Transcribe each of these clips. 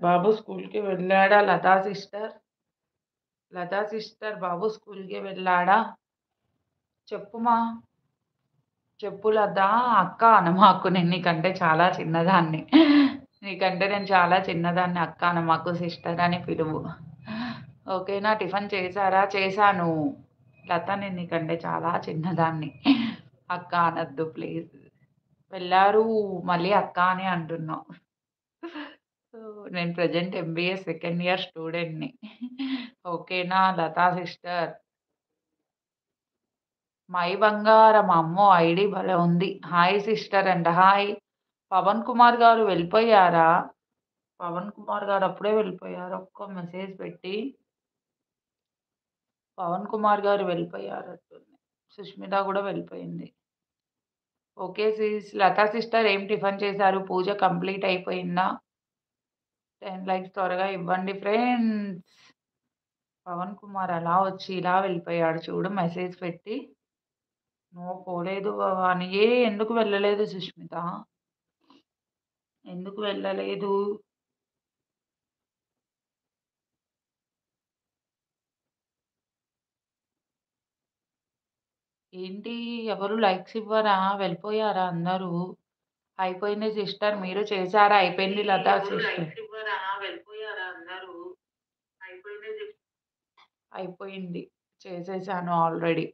బాబు స్కూల్‌కి వెళ్ళాడా Lata sister? Lata sister బాబు స్కూల్‌కి వెళ్ళాడా? చెప్పుమా. చెప్పు లతా. అక్క అనమాకు. నేను నీకంటే చాలా చిన్నదాన్ని. నీకంటే నేను చాలా చిన్నదాన్ని. అక్క అనమాకు. సిస్టర్ అని పిలువు. ఓకేనా? టిఫిన్ చేశారా? చేశాను. లత నేను నీకంటే చాలా చిన్నదాన్ని. అక్క అనొద్దు ప్లీజ్. వెళ్లారు. మళ్ళీ అక్క అని అంటున్నావు. సో, నేను ప్రెజెంట్ ఎంబీఏ సెకండ్ ఇయర్ స్టూడెంట్‌ని. ఓకేనా లతా సిస్టర్. మై బంగారం అమ్మో! ఐడీ భలే ఉంది. హాయ్ సిస్టర్ అంట. హాయ్. పవన్ కుమార్ గారు వెళ్ళిపోయారా? పవన్ కుమార్ గారు అప్పుడే వెళ్ళిపోయారు. ఒక్క మెసేజ్ పెట్టి పవన్ కుమార్ గారు వెళ్ళిపోయారట్టుంది. సుష్మిత గూడా వెళ్ళిపోయింది. ఓకే లతా సిస్టర్ ఏం టిఫిన్ చేశారు? పూజ కంప్లీట్ అయిపోయిందా? 10 లైక్స్ త్వరగా ఇవ్వండి ఫ్రెండ్స్. పవన్ కుమార్ అలా వచ్చి ఇలా వెళ్ళిపోయాడు చూడు మెసేజ్ పెట్టి. నువ్వు పోలేదు అని. ఎందుకు వెళ్ళలేదు సుష్మిత? ఎందుకు వెళ్ళలేదు? ఏంటి ఎవరు లైక్స్ ఇవ్వరా? వెళ్ళిపోయారా అందరూ? అయిపోయింది సిస్టర్. మీరు చేసారా? అయిపోయింది లతా సిస్టర్. అయిపోయింది. చేసేసాను ఆల్రెడీ.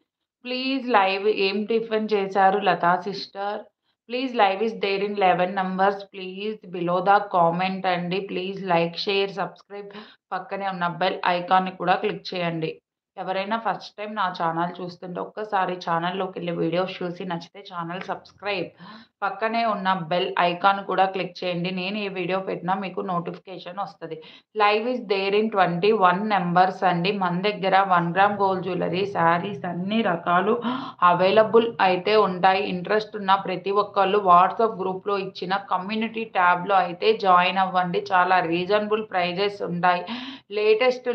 ప్లీజ్ లైవ్ ఏం టిఫిన్ చేశారు Latha sister? Please live is there in 11 numbers. Please below the comment అండి. ప్లీజ్ లైక్, షేర్, సబ్స్క్రైబ్ పక్కనే ఉన్న బెల్ ఐకాన్‌ని కూడా క్లిక్ చేయండి. ఎవరైనా ఫస్ట్ టైమ్ నా ఛానల్ చూస్తుంటే ఒక్కసారి ఛానల్‌లోకెళ్ళి వీడియోస్ చూసి నచ్చితే ఛానల్ సబ్స్క్రైబ్. పక్కనే ఉన్న బెల్ ఐకాన్ కూడా క్లిక్ చేయండి. నేను ఏ వీడియో పెట్టినా మీకు నోటిఫికేషన్ వస్తది. Live is there in 21 numbers అండి. మన దగ్గర 1 గ్రామ్ గోల్డ్ జ్యువెల్లరీ, శారీస్ అన్ని రకాలు అవైలబుల్ అయితే ఉంటాయి. ఇంట్రెస్ట్ ఉన్న ప్రతి ఒక్కళ్ళు వాట్సాప్ గ్రూప్‌లో ఇచ్చిన కమ్యూనిటీ ట్యాబ్‌లో అయితే జాయిన్ అవ్వండి. చాలా రీజనబుల్ ప్రైజెస్ ఉంటాయి. లేటెస్ట్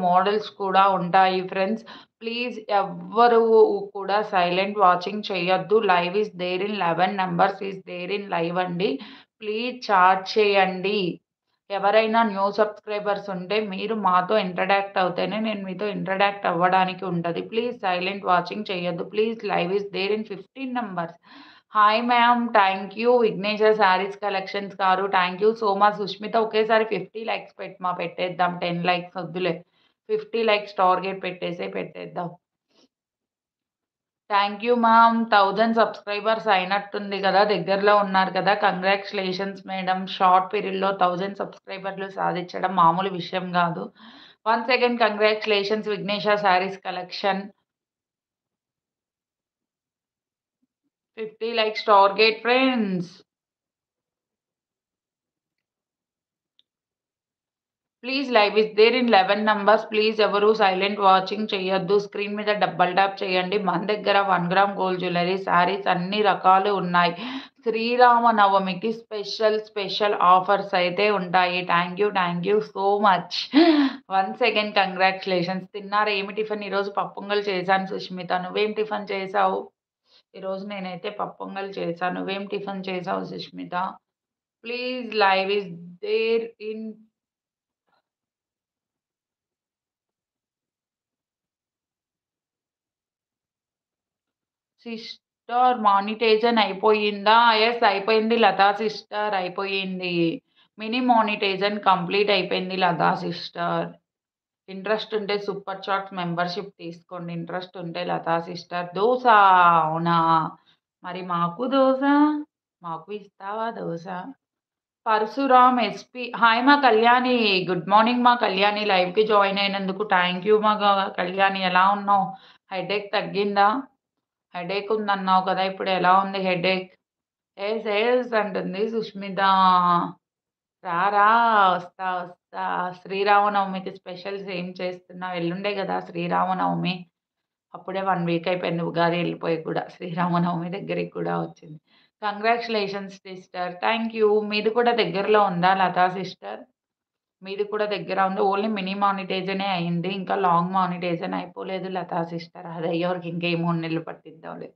మోడల్స్ కూడా ఉంటాయి ఫ్రెండ్స్. ప్లీజ్ ఎవ్వరు కూడా సైలెంట్ వాచింగ్ చేయొద్దు. Live is there in 11 numbers is there in live అండి. ప్లీజ్ చాట్ చేయండి. ఎవరైనా న్యూ సబ్‌స్క్రైబర్స్ ఉంటే మీరు మాతో ఇంటరాక్ట్ అవుతేనే నేను మీతో ఇంటరాక్ట్ అవ్వడానికి ఉంటది. ప్లీజ్ సైలెంట్ వాచింగ్ చేయొద్దు. Please live is there in 15 numbers. Hi ma'am. Thank you. Vighnesha Sarees collections గారు. Thank you so much. Sushmita ఒకేసారి 50 లైక్స్ పెట్టేద్దాం. 10 లైక్స్ వద్దులే. 50 లైక్స్ టార్గెట్ పెట్టేద్దాం. Thank you ma'am. 1000 సబ్‌స్క్రైబర్స్ అయినట్టుంది గదా! దగ్గరలో ఉన్నారు కదా! Congratulations madam. షార్ట్ పీరియడ్‌లో 1000 సబ్‌స్క్రైబర్లు సాధించడం మామూలు విషయం గాదు. Once again congratulations Vighnesha Sarees collection. 50 likes target friends. Please live is there in 11 numbers. Please ఎవరు సైలెంట్ వాచింగ్ చేయొద్దు. స్క్రీన్ మీద డబుల్ ట్యాప్ చేయండి. మన దగ్గర 1 గ్రామ్ గోల్డ్ జ్యువెల్లరీ, శారీస్ అన్ని రకాలు ఉన్నాయి. శ్రీరామనవమికి స్పెషల్ ఆఫర్స్ అయితే ఉంటాయి. Thank you so much. Once again congratulations. తిన్నారా? ఏమి టిఫిన్ ఈరోజు పప్పొంగల్ చేశాను సుష్మిత. నువ్వేం టిఫిన్ చేశావు? ఈరోజు నేనైతే పప్పొంగల్ చేశాను. నువ్వేం టిఫిన్ చేశావు Sushmita? Please live is there in sister monetization అయిపోయిందా? యెస్ అయిపోయింది లతా సిస్టర్ అయిపోయింది. మినీ మానిటైజేషన్ కంప్లీట్ అయిపోయింది లతా సిస్టర్. ఇంట్రెస్ట్ ఉంటే సూపర్ చాట్స్ మెంబర్‌షిప్ తీసుకోండి. ఇంట్రెస్ట్ ఉంటే లతా సిస్టర్. దోస అవునా? మరి మాకు దోస. మాకు ఇస్తావా దోస? పరశురామ్ ఎస్‌పీ హాయ్ మా కళ్యాణి. గుడ్ మార్నింగ్ మా కళ్యాణి. లైవ్‌కి జాయిన్ అయినందుకు థాంక్ యూ మా కళ్యాణి. ఎలా ఉన్నావు? హెడేక్ తగ్గిందా? హెడేక్ ఉందన్నావు కదా! ఇప్పుడు ఎలా ఉంది హెడేక్? యెస్ అంటుంది సుష్మిత. రా వస్తా. శ్రీరామనవమికి స్పెషల్స్ ఏం చేస్తున్నావు? ఎల్లుండే గదా శ్రీరామనవమి. అప్పుడే 1 వీక్ అయిపోయింది ఉగాది ఎళ్ళిపోయి కూడా. శ్రీరామనవమి దగ్గరికి కూడా వచ్చింది. Congratulations sister. Thank you. మీది కూడా దగ్గరలో ఉందా లతా సిస్టర్? మీది కూడా దగ్గర ఉంది. ఓన్లీ మినీ మానిటైజేషనే అయింది. ఇంకా లాంగ్ మానిటైజేషన్ అయిపోలేదు లతా సిస్టర్. అది అయ్యేవరకు ఇంకా ఏ 3 నెలలు పట్టిద్దాంలే.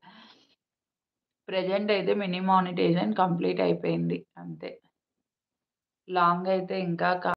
ప్రెజెంట్ అయితే మినీ మానిటైజేషన్ కంప్లీట్ అయిపోయింది. అంతే. లాంగ్ అయితే ఇంకా